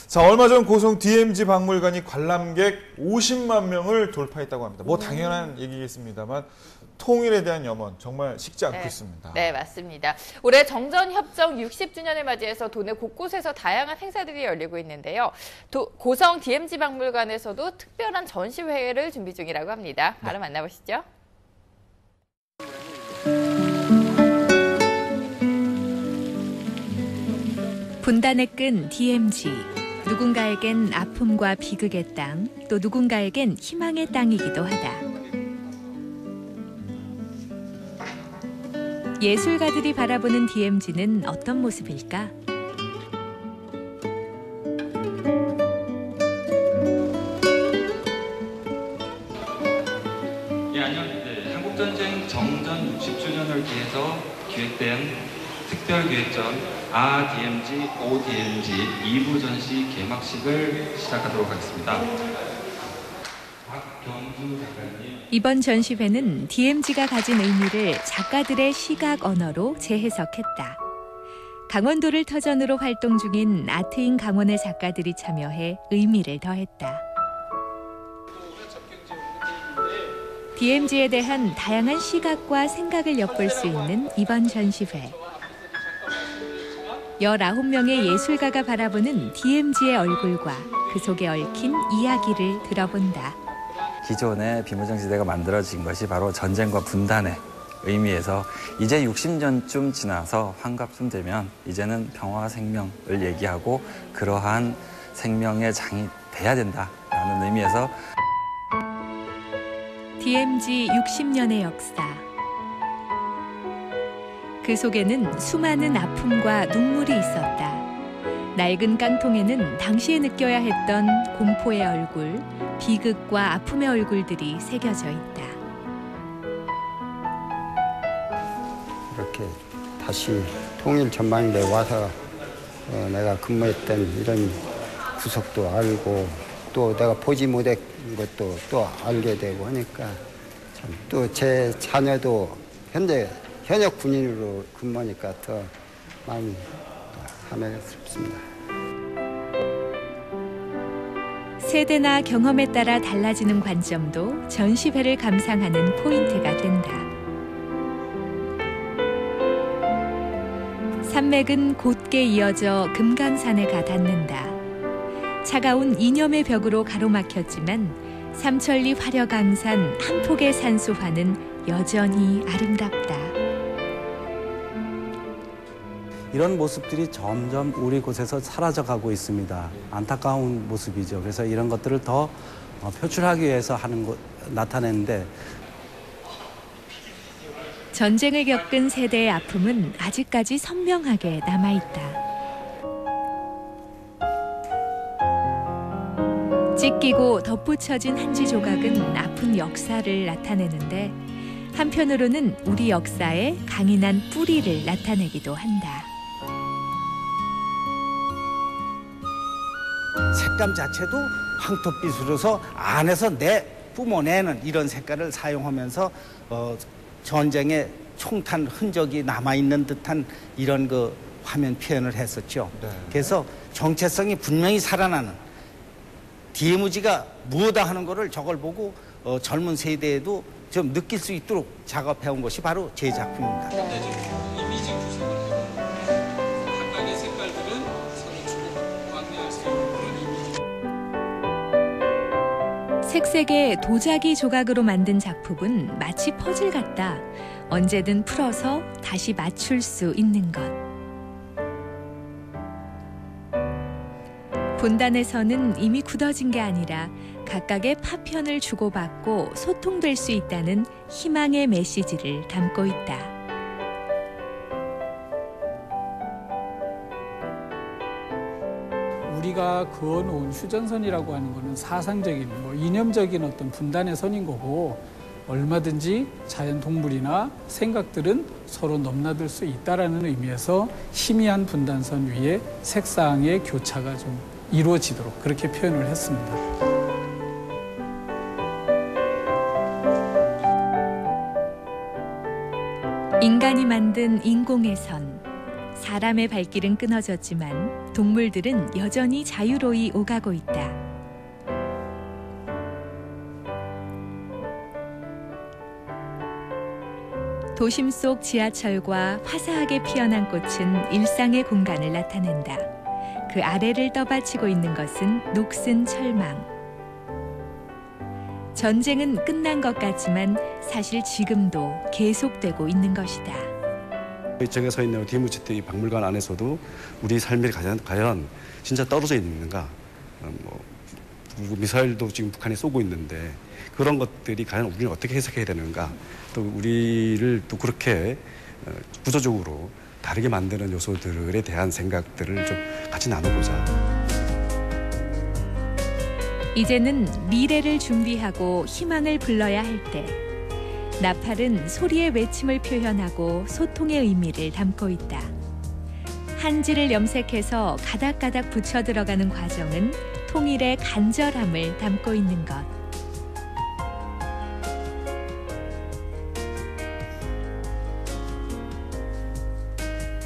자, 얼마 전 고성 DMZ 박물관이 관람객 50만 명을 돌파했다고 합니다. 뭐 당연한 얘기겠습니다만 통일에 대한 염원 정말 식지 않고 있습니다. 네, 맞습니다. 올해 정전협정 60주년을 맞이해서 도내 곳곳에서 다양한 행사들이 열리고 있는데요. 고성 DMZ 박물관에서도 특별한 전시회를 준비 중이라고 합니다. 바로 만나보시죠. 분단의 끈 DMZ. 누군가에겐 아픔과 비극의 땅, 또 누군가에겐 희망의 땅이기도 하다. 예술가들이 바라보는 DMZ는 어떤 모습일까? 네, 한국전쟁 정전 60주년을 기해서 기획된 특별기획전 DMZ, DMZ 2부 전시 개막식을 시작하도록 하겠습니다. 박경주 작가님. 이번 전시회는 DMZ가 가진 의미를 작가들의 시각 언어로 재해석했다. 강원도를 터전으로 활동 중인 아트인 강원의 작가들이 참여해 의미를 더했다. DMZ에 대한 다양한 시각과 생각을 엿볼 수 있는 이번 전시회. 19명의 예술가가 바라보는 DMZ의 얼굴과 그 속에 얽힌 이야기를 들어본다. 기존의 비무장지대가 만들어진 것이 바로 전쟁과 분단의 의미에서 이제 60년쯤 지나서 환갑쯤 되면 이제는 평화와 생명을 얘기하고 그러한 생명의 장이 돼야 된다라는 의미에서 DMZ 60년의 역사. 그 속에는 수많은 아픔과 눈물이 있었다. 낡은 깡통에는 당시에 느껴야 했던 공포의 얼굴, 비극과 아픔의 얼굴들이 새겨져 있다. 이렇게 다시 통일 전망대 와서 내가 근무했던 이런 구석도 알고 또 내가 보지 못한 것도 또 알게 되고 하니까 참 또 제 자녀도 현역 군인으로 근무하니까 더 마음이 감회스럽습니다. 세대나 경험에 따라 달라지는 관점도 전시회를 감상하는 포인트가 된다. 산맥은 곧게 이어져 금강산에 가 닿는다. 차가운 이념의 벽으로 가로막혔지만 삼천리 화려강산 한 폭의 산수화는 여전히 아름답다. 이런 모습들이 점점 우리 곳에서 사라져가고 있습니다. 안타까운 모습이죠. 그래서 이런 것들을 더 표출하기 위해서 나타내는데 전쟁을 겪은 세대의 아픔은 아직까지 선명하게 남아있다. 찢기고 덧붙여진 한지 조각은 아픈 역사를 나타내는데 한편으로는 우리 역사의 강인한 뿌리를 나타내기도 한다. 색감 자체도 황토빛으로서 안에서 뿜어내는 이런 색깔을 사용하면서 전쟁의 총탄 흔적이 남아있는 듯한 이런 그 화면 표현을 했었죠. 네. 그래서 정체성이 분명히 살아나는 DMZ가 무엇다 하는 거를 저걸 보고 젊은 세대에도 좀 느낄 수 있도록 작업해온 것이 바로 제 작품입니다. 이미지 구성을 해서 각각의 색깔들은 서로 주고 광량을 세우는 그런 이미지. 색색의 도자기 조각으로 만든 작품은 마치 퍼즐 같다. 언제든 풀어서 다시 맞출 수 있는 것. 분단에서는 이미 굳어진 게 아니라 각각의 파편을 주고받고 소통될 수 있다는 희망의 메시지를 담고 있다. 우리가 그어놓은 휴전선이라고 하는 것은 사상적인, 이념적인 어떤 분단의 선인 거고 얼마든지 자연 동물이나 생각들은 서로 넘나들 수 있다라는 의미에서 희미한 분단선 위에 색상의 교차가 좀 이루어지도록 그렇게 표현을 했습니다. 인간이 만든 인공의 선. 사람의 발길은 끊어졌지만 동물들은 여전히 자유로이 오가고 있다. 도심 속 지하철과 화사하게 피어난 꽃은 일상의 공간을 나타낸다. 그 아래를 떠받치고 있는 것은 녹슨 철망. 전쟁은 끝난 것 같지만 사실 지금도 계속되고 있는 것이다. 제가 서 있는 DMZ 이 박물관 안에서도 우리 삶이 과연 진짜 떨어져 있는가? 미사일도 지금 북한이 쏘고 있는데 그런 것들이 과연 우리는 어떻게 해석해야 되는가? 또 우리를 또 그렇게 구조적으로 다르게 만드는 요소들에 대한 생각들을 좀 같이 나눠보자. 이제는 미래를 준비하고 희망을 불러야 할 때, 나팔은 소리의 외침을 표현하고 소통의 의미를 담고 있다. 한지를 염색해서 가닥가닥 붙여 들어가는 과정은 통일의 간절함을 담고 있는 것.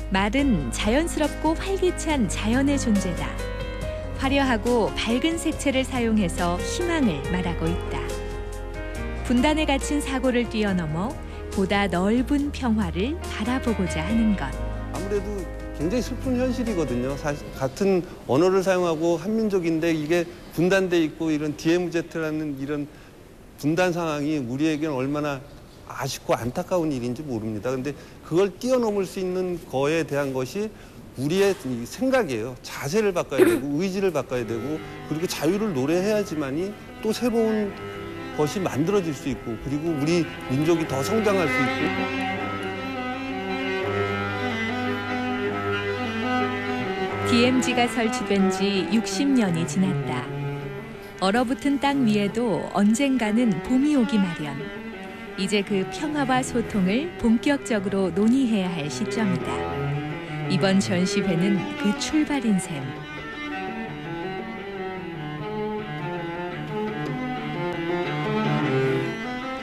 말은 자연스럽고 활기찬 자연의 존재다. 화려하고 밝은 색채를 사용해서 희망을 말하고 있다. 분단에 갇힌 사고를 뛰어넘어 보다 넓은 평화를 바라보고자 하는 것. 아무래도 굉장히 슬픈 현실이거든요. 사실 같은 언어를 사용하고 한민족인데 이게 분단돼 있고 이런 DMZ라는 이런 분단 상황이 우리에게는 얼마나 아쉽고 안타까운 일인지 모릅니다. 근데 그걸 뛰어넘을 수 있는 거에 대한 것이 우리의 생각이에요. 자세를 바꿔야 되고 의지를 바꿔야 되고 그리고 자유를 노래해야지만이 또 새로운 것이 만들어질 수 있고 그리고 우리 민족이 더 성장할 수 있고. DMZ가 설치된 지 60년이 지났다. 얼어붙은 땅 위에도 언젠가는 봄이 오기 마련. 이제 그 평화와 소통을 본격적으로 논의해야 할 시점이다. 이번 전시회는 그 출발인 셈.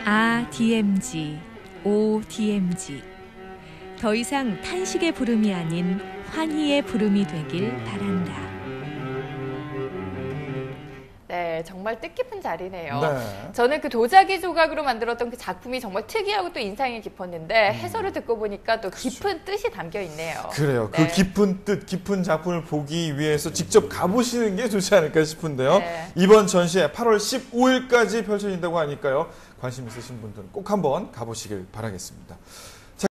아 DMZ, 오 DMZ. 더 이상 탄식의 부름이 아닌 환희의 부름이 되길 바란다. 네, 정말 뜻깊은 자리네요. 네. 저는 그 도자기 조각으로 만들었던 그 작품이 정말 특이하고 또 인상이 깊었는데 해설을 듣고 보니까 또 깊은 뜻이 담겨 있네요. 그래요. 네. 그 깊은 뜻, 깊은 작품을 보기 위해서 직접 가보시는 게 좋지 않을까 싶은데요. 네. 이번 전시회 8월 15일까지 펼쳐진다고 하니까요. 관심 있으신 분들은 꼭 한번 가보시길 바라겠습니다.